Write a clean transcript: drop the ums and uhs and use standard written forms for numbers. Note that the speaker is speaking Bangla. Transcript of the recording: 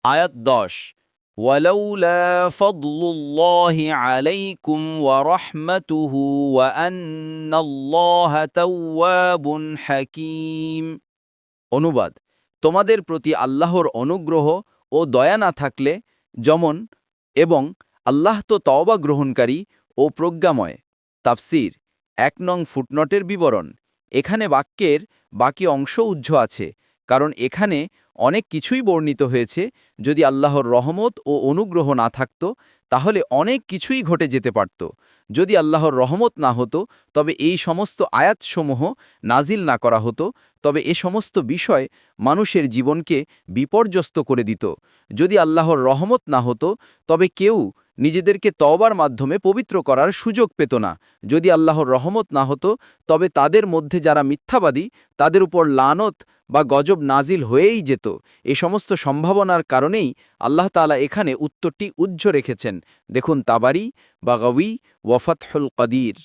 আয়াত 10 ওয়ালাউলা ফাদলুল্লাহি আলাইকুম ওয়া রাহমাতুহু ওয়া আন্নাল্লাহা তাওয়াবুন হাকীম। অনুবাদ: তোমাদের প্রতি আল্লাহর অনুগ্রহ ও দয়া না থাকলে যেমন এবং আল্লাহ তো তওবা গ্রহণকারী ও প্রজ্ঞাময়। তাফসীর ১ নং ফুটনোটের বিবরণ। এখানে বাক্যের বাকি অংশ উজ্জ্ব আছে, কারণ এখানে অনেক কিছুই বর্ণিত হয়েছে। যদি আল্লাহর রহমত ও অনুগ্রহ না থাকত, তাহলে অনেক কিছুই ঘটে যেতে পারত। যদি আল্লাহর রহমত না হতো, তবে এই সমস্ত আয়াতসমূহ নাজিল না করা হতো, তবে এ সমস্ত বিষয় মানুষের জীবনকে বিপর্যস্ত করে দিত। যদি আল্লাহর রহমত না হতো, তবে কেউ নিজেদেরকে তওবার মাধ্যমে পবিত্র করার সুযোগ পেত না। যদি আল্লাহর রহমত না হতো, তবে তাদের মধ্যে যারা মিথ্যাবাদী, তাদের উপর লানত বা গজব নাজিল হয়েই যেত। এ সমস্ত সম্ভাবনার কারণেই আল্লাহ তাআলা এখানে উত্তরটি উজ্জ্ব রেখেছেন। দেখুন তাবারি, বাগাউই, ওয়া ফাতহুল কাদির।